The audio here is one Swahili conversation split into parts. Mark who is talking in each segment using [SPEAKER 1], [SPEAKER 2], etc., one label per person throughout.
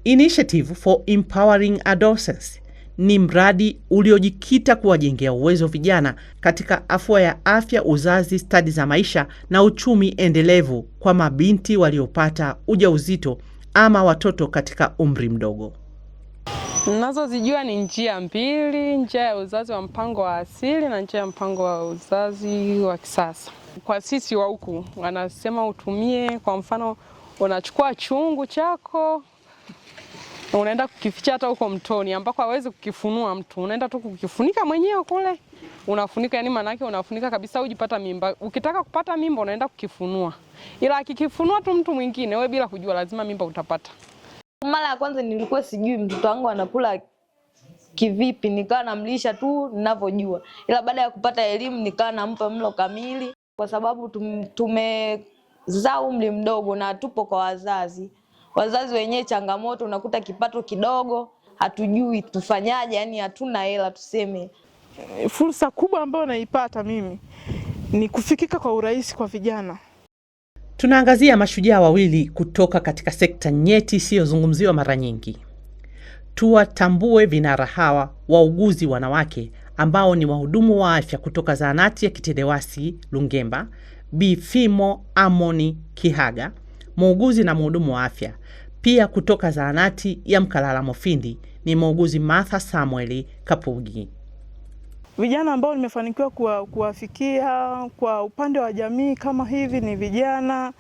[SPEAKER 1] Initiative for Empowering Adolescents ni mradi uliojikita kuwajengea uwezo vijana katika afua ya afya, uzazi, stadi za maisha na uchumi endelevu kwa mabinti waliopata ujauzito ama watoto katika umri mdogo.
[SPEAKER 2] Ninazozijua ni njia mbili, njia ya uzazi wa mpango wa asili na njia ya mpango wa uzazi wa kisasa. Kwa sisi wa huku wanasema utumie, kwa mfano unachukua chungu chako unaenda kukificha hata huko mtoni ambako hawezi kukifunua mtu. Unaenda tu kukifunika mwenyewe kule. Unafunika, yani maana yake unafunika kabisa ujipata mimba. Ukitaka kupata mimba unaenda kukifunua. Ila akikifunua tu mtu mwingine wewe bila kujua lazima mimba utapata.
[SPEAKER 3] Mara ya kwanza nilikuwa sijui mtoto wangu anakula kivipi, nikawa namlisha tu ninavyojua. Ila baada ya kupata elimu nikawa nampa mlo kamili kwa sababu tumezaa umri mdogo na tupo kwa wazazi. Wazazi wenyewe changamoto, unakuta kipato kidogo, hatujui tufanyaje, yani hatuna hela tuseme.
[SPEAKER 4] Fursa kubwa ambayo naipata mimi ni kufikika kwa urahisi kwa vijana.
[SPEAKER 1] Tunaangazia mashujaa wawili kutoka katika sekta nyeti isiyozungumziwa mara nyingi. Tuwatambue vinara hawa wauguzi wanawake ambao ni wahudumu wa afya kutoka zahanati ya Kitedewasi Lungemba, Bi Fimo Amoni Kihaga, muuguzi na mhudumu wa afya. Pia kutoka zahanati ya Mkalala Mufindi ni muuguzi Martha Samueli Kapugi.
[SPEAKER 4] Vijana ambao nimefanikiwa kuwafikia kwa upande wa jamii kama hivi ni vijana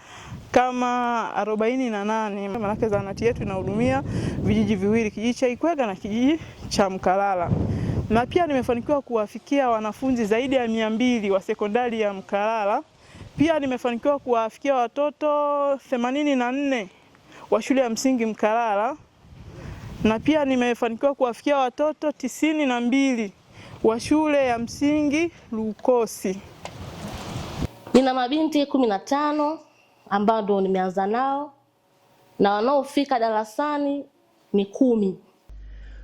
[SPEAKER 4] kama 48. Maana zahanati yetu inahudumia vijiji viwili, kijiji cha Ikwega na kijiji cha Mkalala. Na pia nimefanikiwa kuwafikia wanafunzi zaidi ya 200 wa sekondari ya Mkalala. Pia nimefanikiwa kuwafikia watoto 84 wa shule ya msingi Mkalala. Na pia nimefanikiwa kuwafikia watoto 92 wa shule ya msingi Lukosi.
[SPEAKER 5] Nina mabinti 15 ambao ndio nimeanza nao na wanaofika darasani ni 10.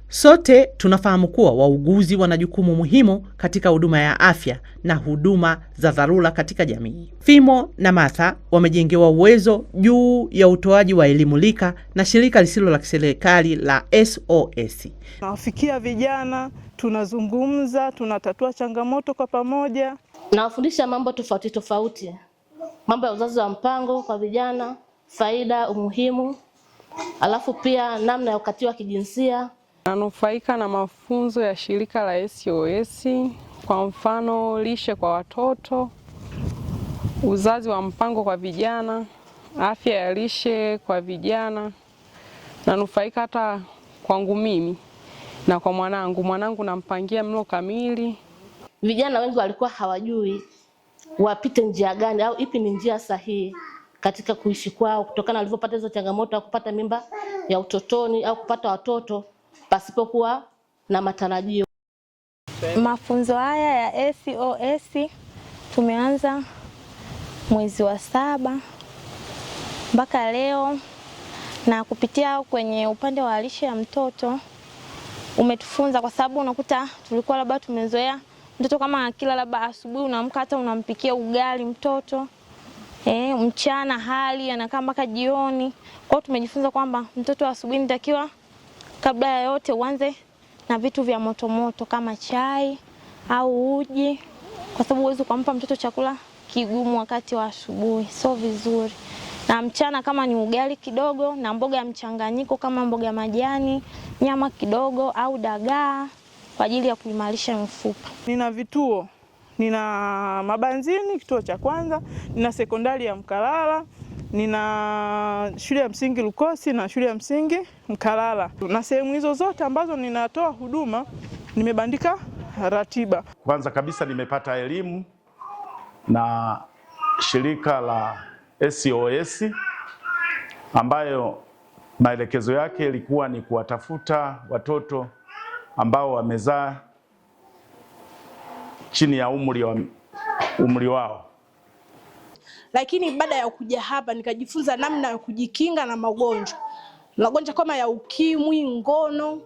[SPEAKER 1] Sote tunafahamu kuwa wauguzi wana jukumu muhimu katika huduma ya afya na huduma za dharura katika jamii. Fimo na Martha wamejengewa uwezo juu ya utoaji wa elimu lika na shirika lisilo la kiserikali la SOS.
[SPEAKER 4] Nawafikia vijana, tunazungumza, tunatatua changamoto kwa pamoja.
[SPEAKER 5] Nawafundisha mambo tofauti tofauti. Mambo ya uzazi wa mpango kwa vijana, faida, umuhimu, alafu pia namna ya ukatili wa kijinsia.
[SPEAKER 2] Nanufaika na mafunzo ya shirika la SOS, kwa mfano lishe kwa watoto, uzazi wa mpango kwa vijana, afya ya lishe kwa vijana. Nanufaika hata kwangu mimi na kwa mwanangu nampangia mlo kamili.
[SPEAKER 5] Vijana wengi walikuwa hawajui wapite njia gani au ipi ni njia sahihi katika kuishi kwao kutokana walivyopata hizo changamoto ya kupata mimba ya utotoni au kupata watoto pasipokuwa na matarajio.
[SPEAKER 6] Mafunzo haya ya SOS tumeanza mwezi wa 7 mpaka leo, na kupitia kwenye upande wa lishe ya mtoto umetufunza, kwa sababu unakuta tulikuwa labda tumezoea mtoto kama kila labda asubuhi unaamka hata unampikia ugali mtoto, mchana hali anakaa mpaka jioni. Kwa hiyo tumejifunza kwamba mtoto asubuhi nitakiwa kabla ya yote uanze na vitu vya moto moto kama chai au uji, kwa sababu huwezi kumpa mtoto chakula kigumu wakati wa asubuhi, sio vizuri. Na mchana kama ni ugali kidogo na mboga ya mchanganyiko kama mboga majani, nyama kidogo au dagaa kwa ajili ya kuimarisha mifupa.
[SPEAKER 4] Nina vituo, nina Mabanzini kituo cha kwanza, nina sekondari ya Mkalala, nina shule ya msingi Lukosi na shule ya msingi Mkalala. Na sehemu hizo zote ambazo ninatoa huduma nimebandika ratiba.
[SPEAKER 7] Kwanza kabisa nimepata elimu na shirika la SOS ambayo maelekezo yake ilikuwa ni kuwatafuta watoto ambao wamezaa chini ya umri wao.
[SPEAKER 8] Lakini baada ya kuja hapa nikajifunza namna ya kujikinga na magonjwa kama ya ukimwi, ngono.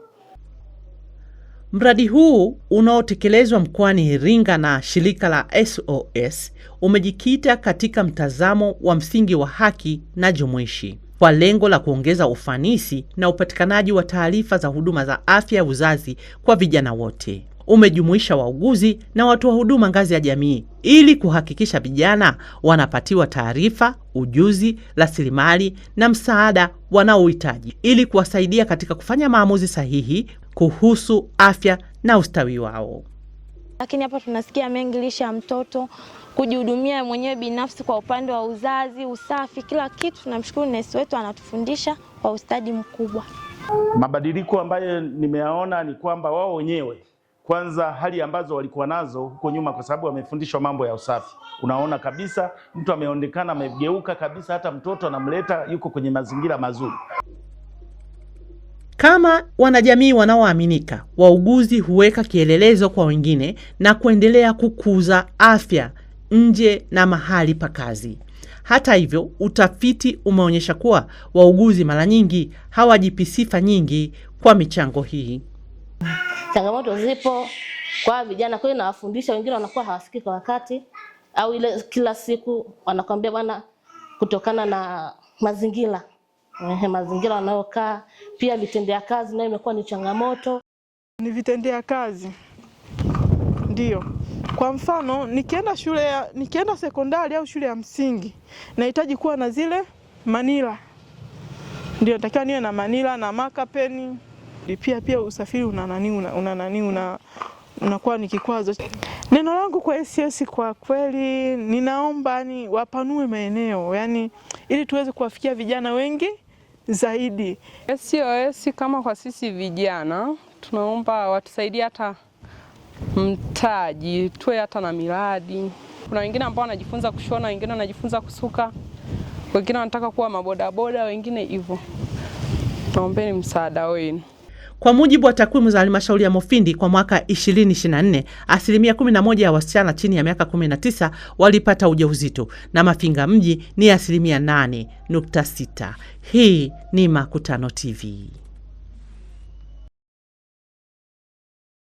[SPEAKER 1] Mradi huu unaotekelezwa mkoani Iringa na shirika la SOS umejikita katika mtazamo wa msingi wa haki na jumuishi. kwa lengo la kuongeza ufanisi na upatikanaji wa taarifa za huduma za afya ya uzazi kwa vijana wote. Umejumuisha wauguzi na watoa huduma ngazi ya jamii ili kuhakikisha vijana wanapatiwa taarifa, ujuzi, rasilimali na msaada wanaohitaji ili kuwasaidia katika kufanya maamuzi sahihi kuhusu afya na ustawi wao.
[SPEAKER 6] Lakini hapa tunasikia mengi, lishe ya mtoto, kujihudumia mwenyewe binafsi kwa upande wa uzazi, usafi, kila kitu. Tunamshukuru nesi wetu anatufundisha kwa ustadi mkubwa.
[SPEAKER 7] Mabadiliko ambayo nimeyaona ni kwamba wao wenyewe kwanza hali ambazo walikuwa nazo huko nyuma, kwa sababu wamefundishwa mambo ya usafi. Unaona kabisa mtu ameonekana amegeuka kabisa, hata mtoto anamleta yuko kwenye mazingira mazuri.
[SPEAKER 1] Kama wanajamii wanaoaminika, wauguzi huweka kielelezo kwa wengine na kuendelea kukuza afya nje na mahali pa kazi. Hata hivyo, utafiti umeonyesha kuwa wauguzi mara nyingi hawajipi sifa nyingi kwa michango hii.
[SPEAKER 5] Changamoto zipo kwa vijana, kwa hiyo nawafundisha, wengine wanakuwa hawasikii kwa wakati, au ile kila siku wanakuambia bwana, kutokana na mazingira wanayokaa, pia vitendea kazi nayo imekuwa ni changamoto.
[SPEAKER 4] Ni vitendea kazi ndio. Kwa mfano nikienda sekondari au shule ya msingi, nahitaji kuwa na zile manila. Ndio natakiwa niwe na manila na makapeni. Pia usafiri unakuwa ni kikwazo. Neno langu kwa SOS kwa kweli, ninaomba wapanue maeneo, ili tuweze kuwafikia vijana wengi zaidi.
[SPEAKER 2] SOS kama kwa sisi vijana, tunaomba watusaidie hata mtaji, tuwe hata na miradi. Kuna wengine ambao wanajifunza kushona, wengine wanajifunza kusuka, wengine wanataka kuwa mabodaboda, wengine hivyo. Naombeni msaada wenu.
[SPEAKER 1] Kwa mujibu wa takwimu za halmashauri ya Mufindi kwa mwaka 2024, 11% ya wasichana chini ya miaka 19 walipata ujauzito na Mafinga mji ni 8.6%. Hii ni Makutano TV.